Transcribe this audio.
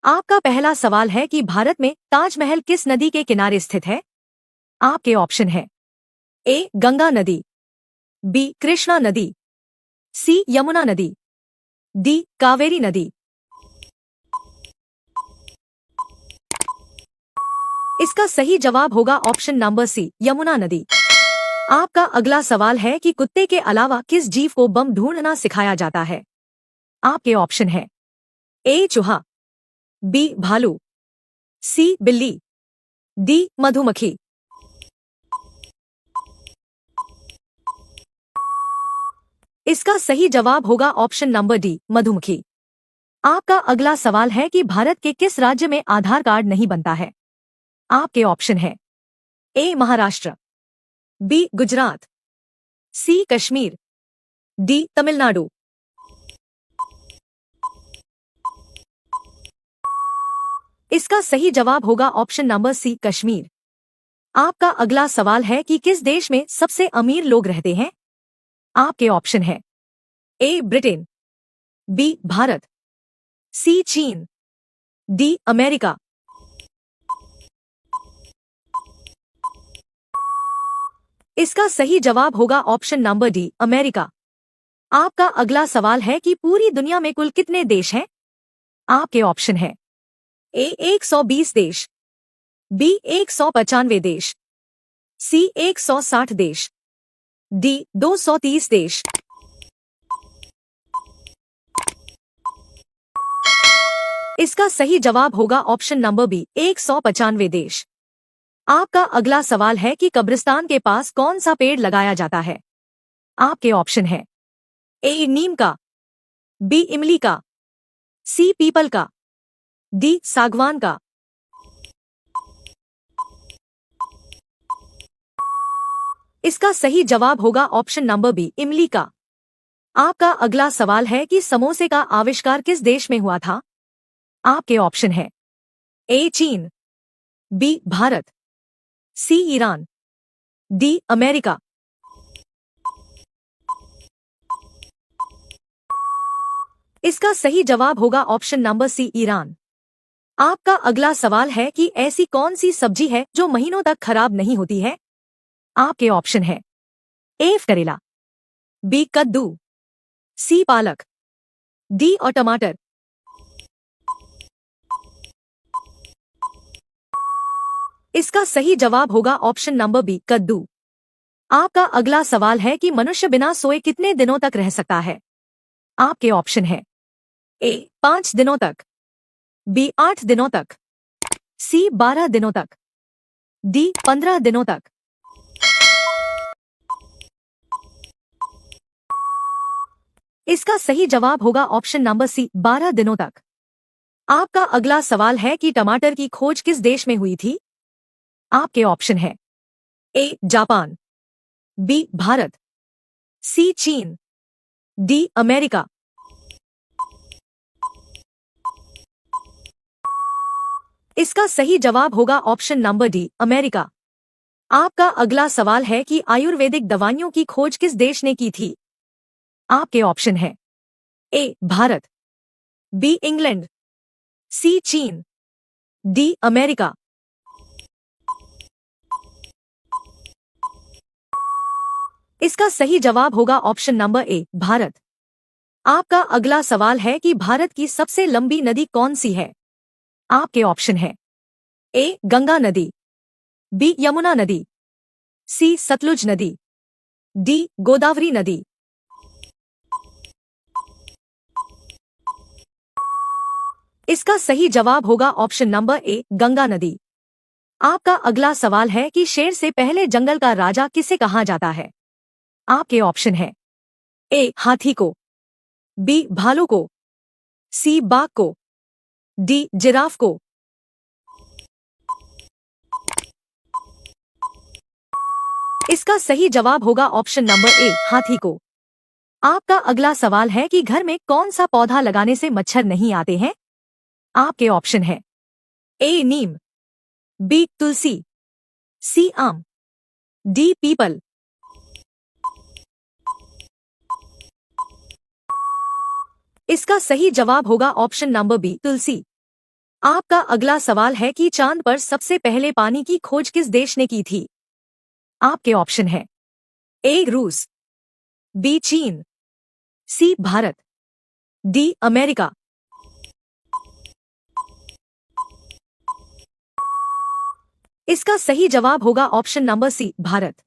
आपका पहला सवाल है कि भारत में ताजमहल किस नदी के किनारे स्थित है। आपके ऑप्शन है ए गंगा नदी, बी कृष्णा नदी, सी यमुना नदी, डी कावेरी नदी। इसका सही जवाब होगा ऑप्शन नंबर सी यमुना नदी। आपका अगला सवाल है कि कुत्ते के अलावा किस जीव को बम ढूंढना सिखाया जाता है। आपके ऑप्शन है ए चूहा, बी भालू, सी बिल्ली, डी मधुमक्खी। इसका सही जवाब होगा ऑप्शन नंबर डी मधुमक्खी। आपका अगला सवाल है कि भारत के किस राज्य में आधार कार्ड नहीं बनता है। आपके ऑप्शन है ए महाराष्ट्र, बी गुजरात, सी कश्मीर, डी तमिलनाडु। इसका सही जवाब होगा ऑप्शन नंबर सी कश्मीर। आपका अगला सवाल है कि किस देश में सबसे अमीर लोग रहते हैं। आपके ऑप्शन है ए ब्रिटेन, बी भारत, सी चीन, डी अमेरिका। इसका सही जवाब होगा ऑप्शन नंबर डी अमेरिका। आपका अगला सवाल है कि पूरी दुनिया में कुल कितने देश हैं। आपके ऑप्शन है ए 120 देश, बी 195 देश, सी 160 देश, डी 230 देश। इसका सही जवाब होगा ऑप्शन नंबर बी 195 देश। आपका अगला सवाल है कि कब्रिस्तान के पास कौन सा पेड़ लगाया जाता है। आपके ऑप्शन है ए नीम का, बी इमली का, सी पीपल का, डी सागवान का। इसका सही जवाब होगा ऑप्शन नंबर बी इमली का। आपका अगला सवाल है कि समोसे का आविष्कार किस देश में हुआ था। आपके ऑप्शन है ए चीन, बी भारत, सी ईरान, डी अमेरिका। इसका सही जवाब होगा ऑप्शन नंबर सी ईरान। आपका अगला सवाल है कि ऐसी कौन सी सब्जी है जो महीनों तक खराब नहीं होती है। आपके ऑप्शन है ए करेला, बी कद्दू, सी पालक, डी और टमाटर। इसका सही जवाब होगा ऑप्शन नंबर बी कद्दू। आपका अगला सवाल है कि मनुष्य बिना सोए कितने दिनों तक रह सकता है। आपके ऑप्शन है ए 5 दिनों तक, बी 8 दिनों तक, सी 12 दिनों तक, डी 15 दिनों तक। इसका सही जवाब होगा ऑप्शन नंबर सी 12 दिनों तक। आपका अगला सवाल है कि टमाटर की खोज किस देश में हुई थी। आपके ऑप्शन है ए जापान, बी भारत, सी चीन, डी अमेरिका। इसका सही जवाब होगा ऑप्शन नंबर डी अमेरिका। आपका अगला सवाल है कि आयुर्वेदिक दवाइयों की खोज किस देश ने की थी। आपके ऑप्शन है ए भारत, बी इंग्लैंड, सी चीन, डी अमेरिका। इसका सही जवाब होगा ऑप्शन नंबर ए भारत। आपका अगला सवाल है कि भारत की सबसे लंबी नदी कौन सी है। आपके ऑप्शन है ए गंगा नदी, बी यमुना नदी, सी सतलुज नदी, डी गोदावरी नदी। इसका सही जवाब होगा ऑप्शन नंबर ए गंगा नदी। आपका अगला सवाल है कि शेर से पहले जंगल का राजा किसे कहा जाता है। आपके ऑप्शन है ए हाथी को, बी भालू को, सी बाघ को, डी जिराफ को। इसका सही जवाब होगा ऑप्शन नंबर ए हाथी को। आपका अगला सवाल है कि घर में कौन सा पौधा लगाने से मच्छर नहीं आते हैं। आपके ऑप्शन है ए नीम, बी तुलसी, सी आम, डी पीपल। इसका सही जवाब होगा ऑप्शन नंबर बी तुलसी। आपका अगला सवाल है कि चांद पर सबसे पहले पानी की खोज किस देश ने की थी? आपके ऑप्शन है ए रूस, बी चीन, सी भारत, डी अमेरिका। इसका सही जवाब होगा ऑप्शन नंबर सी भारत।